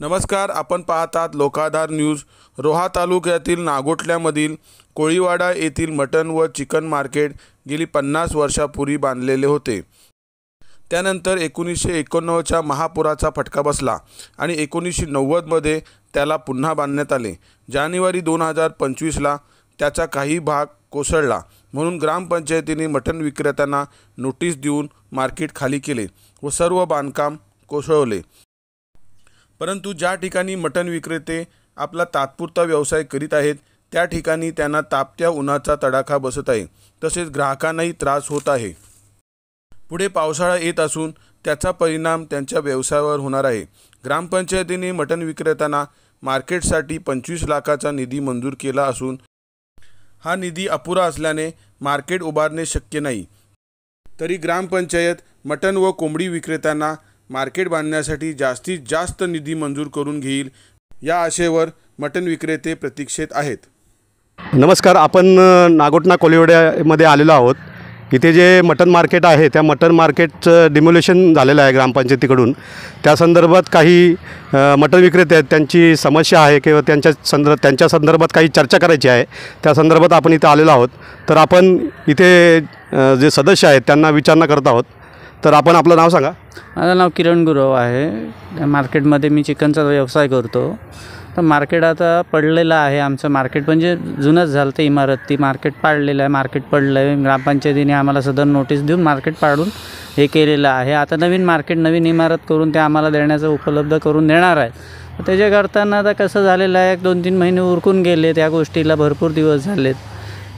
नमस्कार, आपण पाहतात लोकाधार न्यूज। रोहा तालुक्यातील नागोठल्यामधील कोळीवाडा येथील मटन व चिकन मार्केट गेली 50 वर्षापूर्वी बांधलेले होते। त्यानंतर 1991च्या महापुराचा फटका बसला आणि 1990 मध्ये त्याला पुन्हा बांधण्यात आले। जानेवारी 2025ला त्याचा काही भाग कोसळला, म्हणून ग्रामपंचायतीने मटन विक्रेत्यांना नोटीस देऊन मार्केट खाली केले व सर्व बांधकाम कोसळवले। परंतु ज्या ठिकाणी मटन विक्रेते आपला तात्पुरता व्यवसाय करीत आहेत त्या ठिकाणी त्यांना तापत्या उन्हाचा तडाखा बसत आहे, तसेच ग्राहकांनाही त्रास होत आहे। पुढे पावसाळा येत असून त्याचा परिणाम त्यांच्या व्यवसायावर होणार आहे। ग्रामपंचायतीने मटन विक्रेत्यांना मार्केटसाठी 25 लाखाचा निधी मंजूर केला असून हा निधी अपुरा असल्याने मार्केट उभारणे शक्य नाही। तरी ग्रामपंचायत मटन व कोंबडी विक्रेत्यांना मार्केट बांधण्यासाठी जास्तीत जास्त निधी मंजूर करून घेईल, या आशेवर मटन विक्रेते प्रतीक्षेत आहेत। नमस्कार, आपण नागोठणा कोळीवाड्यामध्ये आलेलो आहोत। इथे जे मटन मार्केट आहे त्या मटन मार्केटचं डिमोलेशन झालेलं आहे ग्रामपंचायतीकडून। त्या संदर्भात काही मटन विक्रेते आहेत, त्यांची समस्या आहे किंवा त्यांच्या संदर्भात काही चर्चा करायची आहे, त्या संदर्भात आपण इथे आलेलो आहोत। तर आपण इथे जे सदस्य आहेत त्यांना विचारणा करत आहोत। तर आपण आपलं नाव सांगा। माझं नाव किरण गुरव आहे। मार्केटमध्ये मी चिकनचा व्यवसाय करतो। तर मार्केट आता पडलेलं आहे। आमचं मार्केट म्हणजे जुनंच झालं, ते इमारत ती मार्केट पाडलेलं आहे, मार्केट पडलं आहे। ग्रामपंचायतीने आम्हाला सदर नोटीस देऊन मार्केट पाडून हे केलेलं आहे। आता नवीन मार्केट नवीन इमारत करून ते आम्हाला देण्याचं उपलब्ध करून देणार आहे। त्याच्या करताना आता कसं झालेलं आहे, 2-3 महिने उरकून गेले, त्या गोष्टीला भरपूर दिवस झालेत,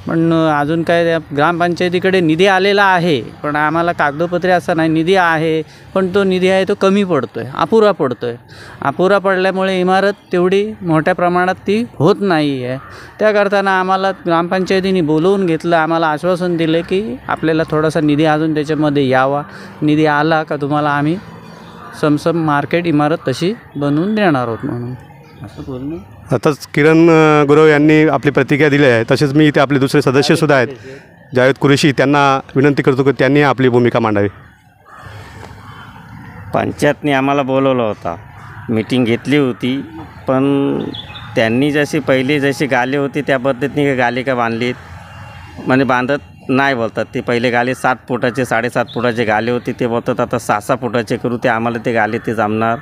पण अजून काय त्या ग्रामपंचायतीकडे निधी आलेला आहे, पण आम्हाला कागदोपत्री असं नाही, निधी आहे पण तो निधी आहे तो कमी पडतो आहे, अपुरा पडतो आहे। अपुरा पडल्यामुळे इमारत तेवढी मोठ्या प्रमाणात ती होत नाही आहे। त्या करताना आम्हाला ग्रामपंचायतीने बोलवून घेतलं, आम्हाला आश्वासन दिलं की आपल्याला थोडासा निधी अजून त्याच्यामध्ये यावा, निधी आला का तुम्हाला आम्ही समसम मार्केट इमारत तशी बनवून देणार आहोत म्हणून असं बोलणं। आताच किरण गुरव यांनी आपली प्रतिक्रिया दिली आहे। तसेच मी इथे आपले दुसरे सदस्यसुद्धा आहेत, जावेद कुरेशी, त्यांना विनंती करतो की त्यांनी आपली भूमिका मांडावी। पंचायतने आम्हाला बोलवलं होता, मीटिंग घेतली होती, पण त्यांनी जशी गाले होती त्या पद्धतीने गाले का बांधलीत, म्हणजे बांधत नाही बोलतात ते। पहिले गाले 7 फुटाचे 7.5 फुटाचे गाले होते, ते बोलतात आता 6-6 फुटाचे करू, ते आम्हाला ते गाले ते जमणार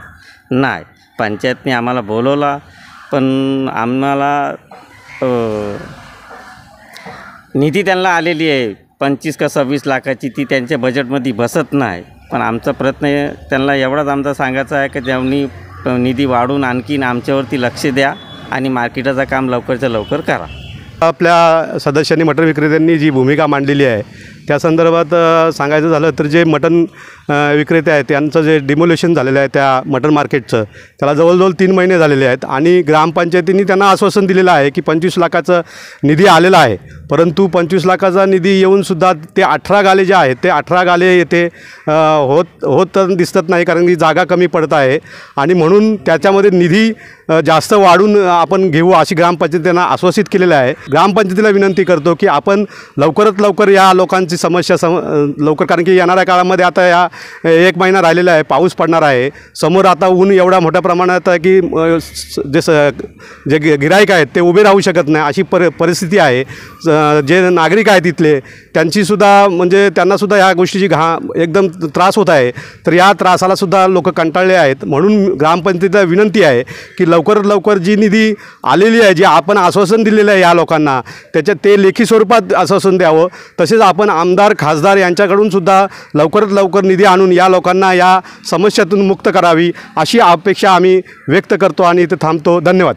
नाही। पंचायतने आम्हाला बोलवला, पण आम्हाला निधी त्यांना आलेली आहे 25 का 26 लाखाची, ती त्यांच्या बजेटमध्ये बसत नाही। पण आमचा प्रयत्न त्यांना एवढाच आमचा सांगायचा आहे की त्यांनी निधी वाढवून आणखीन आमच्यावरती लक्ष द्या आणि मार्केटाचं काम लवकरच्या लवकर करा। आपल्या सदस्यांनी मटन विक्रेत्यांनी जी भूमिका मांडलेली आहे त्या संदर्भात सांगायचं झालं तर जे मटन विक्रेते आहेत त्यांचं जे डिमोलेशन झालेलं आहे त्या मटन मार्केटचं, त्याला जवळजवळ 3 महिने झालेले आहेत आणि ग्रामपंचायतीने त्यांना आश्वासन दिलेलं आहे की 25 लाखाचा निधी आलेला आहे। परंतु 25 लाखाचा निधी येऊनसुद्धा ते 18 गाले जे आहेत ते 18 गाले येथे होत दिसत नाही, कारण की जागा कमी पडत आहे आणि म्हणून त्याच्यामध्ये निधी जास्त वाढून आपण घेऊ अशी ग्रामपंचायतींना आश्वासित केलेलं आहे। ग्रामपंचायतीला विनंती करतो की आपण लवकरात लवकर या लोकांची समस्या लवकर, कारण की येणाऱ्या काळामध्ये आता या 1 महिना राहिलेला आहे, पाऊस पडणार आहे, समोर आता ऊन एवढा मोठ्या प्रमाणात आहे की जे गिराईक आहेत ते उभे राहू शकत नाही अशी परिस्थिती आहे। जे नागरिक आहेत तिथले त्यांचीसुद्धा म्हणजे त्यांनासुद्धा ह्या गोष्टीची एकदम त्रास होत आहे, तर या त्रासालासुद्धा लोक कंटाळले आहेत। म्हणून ग्रामपंचायतीला विनंती आहे की लवकरात लवकर जी निधी आलेली आहे, जे आपण आश्वासन दिलेलं आहे या लोकांना, त्याच्यात ते लेखी स्वरूपात आश्वासन द्यावं। तसेच आपण आमदार खासदार यांच्याकडून सुद्धा लवकरात लवकर निधी आणून या लोकांना या समस्यातून मुक्त करावी अशी अपेक्षा आम्ही व्यक्त करतो आणि इथे थांबतो। धन्यवाद।